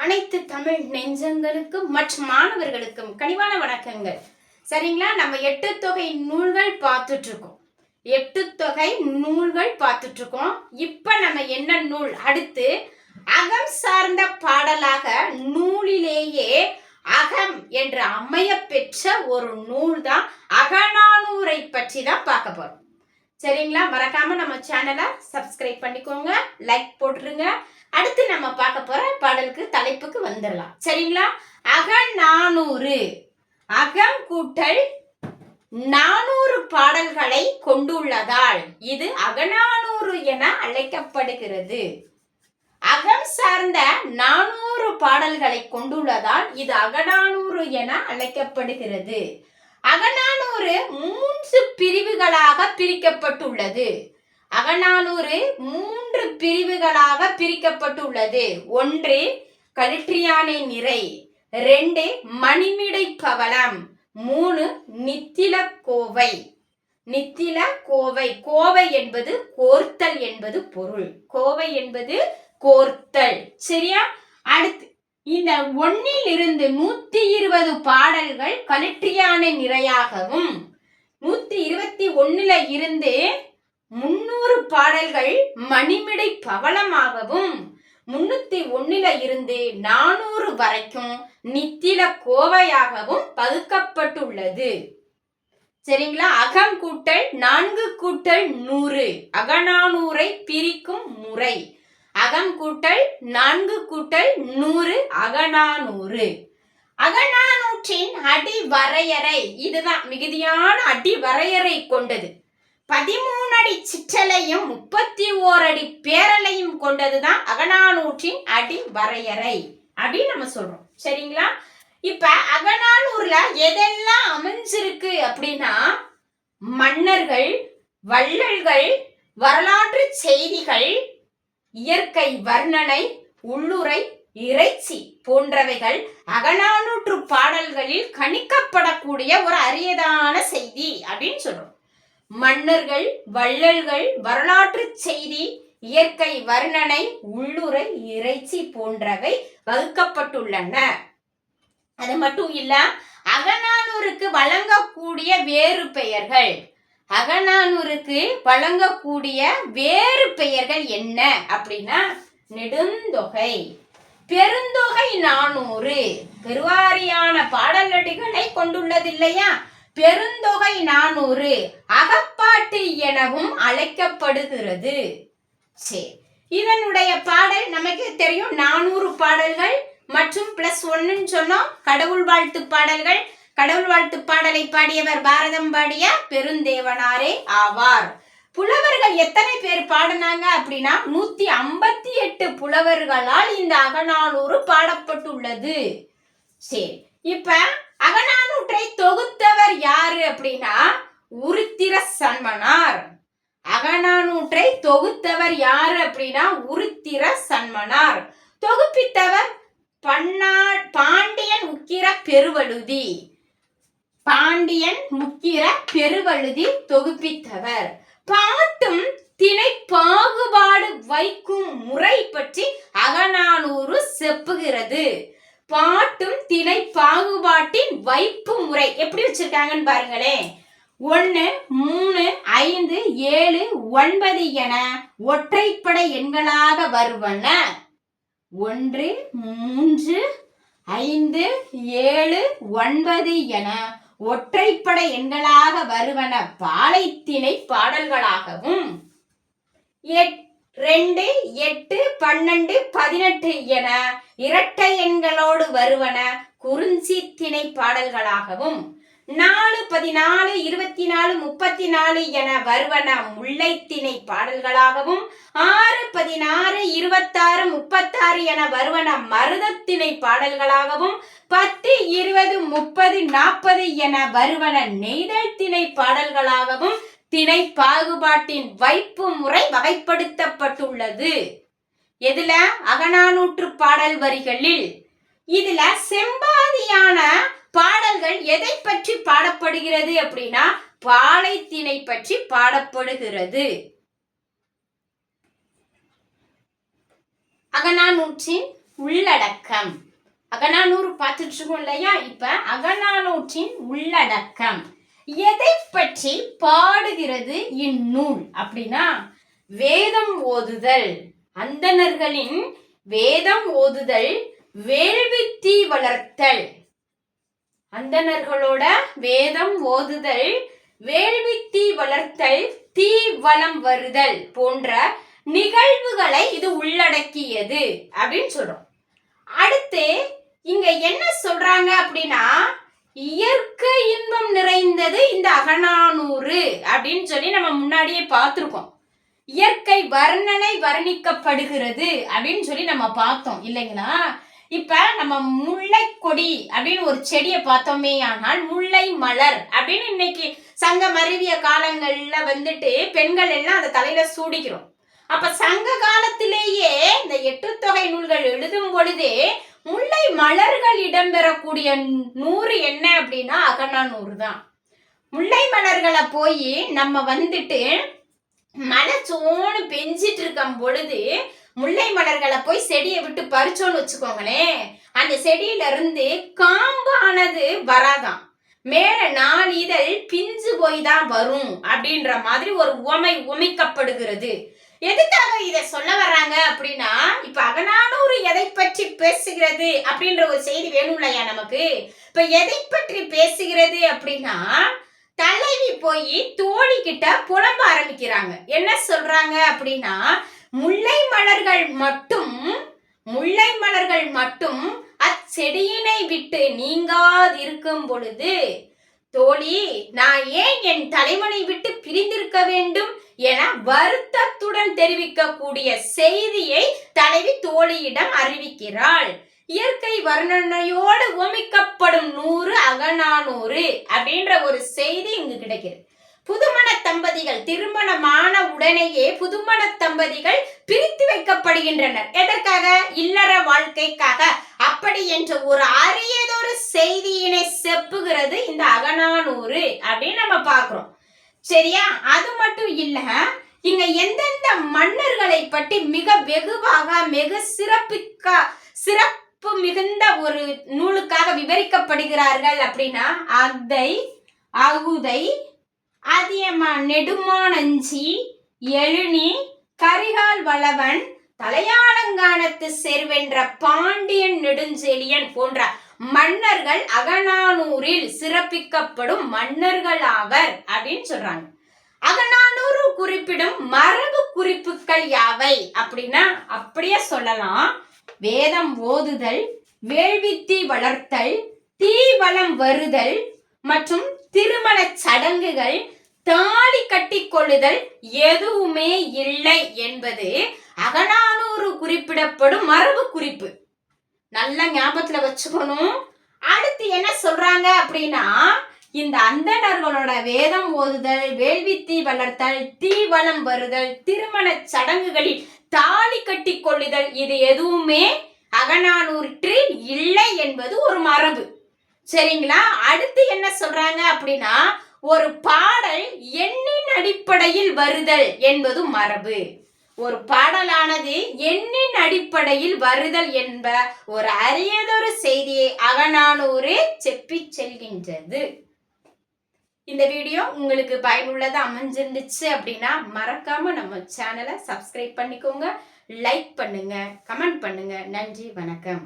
அனைத்து தமிழ் நெஞ்சங்களுக்கும் மற்றும் மாணவர்களுக்கும் கனிவான வணக்கங்கள். சரிங்களா? நம்ம எட்டு தொகை நூல்கள் பார்த்துட்டு இருக்கோம். இப்ப நம்ம என்ன நூல் அடுத்து அகம் சார்ந்த பாடலாக நூலிலேயே அகம் என்று அமைய பெற்ற ஒரு நூல் தான் அகநானூரை பற்றி தான் பார்க்க போறோம். சரிங்களா? மறக்காம நம்ம சேனலை சப்ஸ்கிரைப் பண்ணிக்கோங்க, லைக் போட்டுருங்க. அடுத்து நம்ம பார்க்க போற பாடலுக்கு தலைப்புக்கு வந்துடலாம். சரிங்களா? அகநானூறு, அகம் கூட்டல் 400 பாடல்களை கொண்டுள்ளதால் இது அகநானூறு என அழைக்கப்படுகிறது. அகம் சார்ந்த 400 பாடல்களை கொண்டுள்ளதால் இது அகநானூறு என அழைக்கப்படுகிறது. அகநானூறு 3 பிரிவுகளாக பிரிக்கப்பட்டுள்ளது. அகநானூறு 3 பிரிவுகளாக பிரிக்கப்பட்டுள்ளது. 1 களிற்றியானை நிறை, 2 மணிமிடை பவளம், 3 நித்தில கோவை. நித்தில கோவை, கோவை என்பது கோர்த்தல் என்பது பொருள். கோவை என்பது கோர்த்தல். சரியா? அடுத்து இந்த 1 இருந்து 120 பாடல்கள் களிற்றியானை நிறையாகவும் 121 இருந்து 300 பாடல்கள் மணிமிடை பவளமாகவும் 301 இருந்து 400 வரைக்கும் நித்தில கோவையாகவும் பகுக்கப்பட்டுள்ளது. சரிங்களா? அகம் கூட்டல் 4 கூட்டல் 100 அகநானூரை பிரிக்கும் முறை. அகம் கூட்டல் 4 கூட்டல் 100 அகநானூறு. அகநானூற்றின் அடி வரையறை இதுதான். மிகுதியான அடி வரையறை கொண்டது. 13 அடி சிற்றலையும் 31 அடி பேரலையும் கொண்டதுதான் அகநானூற்றின் அடி வரையறை அப்படின்னு நம்ம சொல்றோம். சரிங்களா? இப்ப அகநானூர்ல எதெல்லாம் அமைஞ்சிருக்கு அப்படின்னா மன்னர்கள், வள்ளல்கள், வரலாற்று செய்திகள், இயற்கை வர்ணனை, உள்ளுரை, இறைச்சி போன்றவைகள் அகநானூற்று பாடல்களில் கணிக்கப்படக்கூடிய ஒரு அரியதான செய்தி அப்படின்னு சொல்றோம். மன்னர்கள், வள்ளல்கள், வரலாற்று செய்தி, இயற்கை வர்ணனை, உள்ளுரை, இறைச்சி போன்றவை வகுக்கப்பட்டுள்ளன. அது மட்டும் இல்ல, அகநானூருக்கு வழங்கக்கூடிய வேறு பெயர்கள். அகநானூருக்கு வழங்கக்கூடிய வேறு பெயர்கள் என்ன அப்படின்னா நெடுந்தொகை, பெருந்தொகை 400 பெருவாரியான பாடலடிகளை கொண்டுள்ளது இல்லையா? பெருந்தொகை 400 அகப்பாட்டு எனவும் அழைக்கப்படுகிறது. சரி, இதனுடைய பாடல் நமக்கு தெரியும். 400 பாடல்கள் மற்றும் +1 சொன்னோம். கடவுள் வாழ்த்து பாடல்கள். கடவுள் வாழ்த்து பாடலை பாடியவர் பாரதம் பாடிய பெருந்தேவனாரே ஆவார். புலவர்கள் எத்தனை பேர் பாடினாங்க அப்படின்னா 158 புலவர்களால் இந்த அகநானூறு பாடப்பட்டுள்ளது. சரி, இப்ப அகநானூற்றை தொகுத்தவர் யாரு அப்படின்னா உருத்திர சன்மனார். அகநானூற்றை தொகுத்தவர் யாரு அப்படின்னா உருத்திர சன்மனார். தொகுப்பித்தவர் பாண்டியன் உக்கிர பெருவழுதி. பாண்டியன் முக்கிர பெருவழுதி தொகுப்பித்தவர். பாட்டும் திணை பாகுபாடு வைக்கும் முறை பற்றி அகநானூறு செப்புகிறது. பாட்டும் திணை பாகுபாட்டின் வைப்பு முறை எப்படி வச்சிருக்காங்கன்னு பாருங்களேன். 1, 3, 5, 7, 9 என ஒற்றைப்படை எண்களாக வருவன. 1, 3, 5, 7, 9 என ஒற்றைப்படை எண்களாக வருவன பாலைத்திணை பாடல்களாகவும் 2, 8, 12, 18 என இரட்டை எண்களோடு வருவன குறிஞ்சி திணை பாடல்களாகவும் 4, 14, 24, 34 என வருவன முல்லைத்திணை பாடல்களாகவும் 6, 16, 26, 36 என வருவன மருதத்திணை பாடல்களாகவும் 10, 20, 30, 40 என வருவன நெய்தல் திணை பாடல்களாகவும் திணை பாகுபாட்டின் வைப்பு முறை வகைப்படுத்தப்பட்டுள்ளது. எதுல? அகநானூற்று பாடல் வரிகளில். இதுல செம்பாதியான பாடல்கள் எதை பற்றி பாடப்படுகிறது அப்படின்னா பாலைத்திணை பற்றி பாடப்படுகிறது. அகநானூற்றின் உள்ள உள்ளடக்கம். அகநானூறு பார்த்துட்டு இருக்கோம் இல்லையா? இப்ப அகநானூற்றின் உள்ளடக்கம் எதை பற்றி பாடுகிறது இந்நூல் அப்படின்னா, வேதம் ஓதுதல், அந்தணர்களின் வேதம் ஓதுதல், வேள்வி தீ வளர்த்தல். அந்தணர்களோட வேதம் ஓதுதல், வேள்வி தீ வளர்த்தல், தீ வளம் வருதல் போன்ற நிகழ்வுகளை இது உள்ளடக்கியது அப்படின்னு சொல்றோம். அடுத்து இங்க என்ன சொல்றாங்க அப்படின்னா, இயற்கை இன்பம் நிறைந்தது இந்த அகநானூறு அப்படின்னு சொல்லி நம்ம முன்னாடியே பார்த்திருக்கோம். இயற்கை வர்ணனை வர்ணிக்கப்படுகிறது அப்படின்னு சொல்லி நம்ம பார்த்தோம் இல்லைங்களா? இப்ப நம்ம முல்லை கொடி அப்படின்னு ஒரு செடியை பார்த்தோமே, ஆனால் முல்லை மலர் அப்படின்னு இன்னைக்கு சங்க மருவிய காலங்கள்ல பெண்கள் எல்லாம் அந்த தலையில சூடிக்கிறோம். அப்ப சங்க காலத்திலேயே இந்த 8 தொகை நூல்கள் எழுதும் பொழுதே முல்லை மலர்கள் இடம்பெறக்கூடிய நூறு என்ன அப்படின்னா அகநானூறு தான். முல்லை மலர்களை போய் நம்ம மழை சோன்னு பெஞ்சிட்டு இருக்கும் பொழுது முல்லை மலர்களை போய் செடியை விட்டு பறிச்சோன்னு வச்சுக்கோங்களேன், அந்த செடியில இருந்து காம்பானது வராதான், மேல 4 இதழ் பிஞ்சு போய் தான் வரும் அப்படின்ற மாதிரி ஒரு உமைக்கப்படுகிறது. எதுக்காக இதை சொல்ல வர்றாங்க அப்படின்னா, இப்ப அகநானூறு எதை பற்றி பேசுகிறது அப்படின்ற ஒரு செய்தி வேணும் இல்லையா நமக்கு? இப்ப எதை பற்றி பேசுகிறது அப்படின்னா, தலைவி போய் தோழி கிட்ட புலம்ப ஆரம்பிக்கிறாங்க. என்ன சொல்றாங்க அப்படின்னா, முல்லை மலர்கள் மட்டும் அச்செடியினை விட்டு நீங்காதிருக்கும் பொழுது, தோழி நான் ஏன் என் தலைவனை விட்டு பிரிந்திருக்க வேண்டும் என வருத்தத்துடன் தெரிவிக்கக்கூடிய செய்தியை தலைவி தோழியிடம் அறிவிக்கிறாள். இயற்கை வர்ணனையோடு உவமிக்கப்படும் நூறு அகநானூறு அப்படின்ற ஒரு செய்தி இங்கு கிடைக்கிறது. புதுமண தம்பதிகள் திருமணமான உடனேயே புதுமண தம்பதிகள் பிரித்து வைக்கப்படுகின்றனர். எதற்காக? இல்லற வாழ்க்கைக்காக. அப்படி என்ற ஒரு அரியதொரு செய்தியினை செப்புகிறது இந்த அகநானூறு அப்படின்னு நம்ம பார்க்கிறோம். சரியா? அது மட்டும் இல்ல, இங்க எந்தெந்த மன்னர்களை பற்றி மிக வெகுவாக மிக சிறப்பு மிகுந்த ஒரு நூலுக்காக விவரிக்கப்படுகிறார்கள் அப்படின்னா, அகுதை, நெடுமானஞ்சி, எழுனி, கரிகால் வளவன், தலையாலங்கானத்து செருவென்ற பாண்டியன் நெடுஞ்செழியன் போன்ற மன்னர்கள் அகநானூரில் சிறப்பிக்கப்படும் மன்னர்கள் ஆவர் அப்படின்னு சொல்றாங்க. அகநானூறு குறிப்பிடும் மரபு குறிப்புகள் யாவை அப்படின்னா, அப்படியே சொல்லலாம், வேதம் ஓதுதல், வேள்வி தீ வளர்த்தல், தீ வளம் வருதல் மற்றும் திருமண சடங்குகள், தாலி கட்டி கொள்ளுதல் எதுவுமே இல்லை என்பது அகநானூறு குறிப்பிடப்படும் மரபு குறிப்பு. நல்ல ஞாபகத்துல வச்சுக்கணும். அடுத்து என்ன சொல்றாங்க அப்படின்னா, இந்த அந்தணர்களோட வேதம் ஓதுதல், வேள்வி தீ வளர்த்தல், தீ வளம் வருதல், திருமண சடங்குகளில் தாலி கட்டி கொள்ளுதல் இது எதுவுமே அகநானூற்றில் இல்லை என்பது ஒரு மரபு. சரிங்களா? அடுத்து என்ன சொல்றாங்க அப்படின்னா, ஒரு பாடல் எண்ணின் அடிப்படையில் வருதல் என்பது மரபு. ஒரு பாடலானது எண்ணின் அடிப்படையில் வருதல் என்ப ஒரு அரியதொரு செய்தியை அகநானூறு செப்பி செல்கின்றது. இந்த வீடியோ உங்களுக்கு பயனுள்ளதா அமைஞ்சிருந்துச்சு அப்படின்னா மறக்காம நம்ம சேனலை சப்ஸ்கிரைப் பண்ணிக்கோங்க, லைக் பண்ணுங்க, கமெண்ட் பண்ணுங்க. நன்றி, வணக்கம்.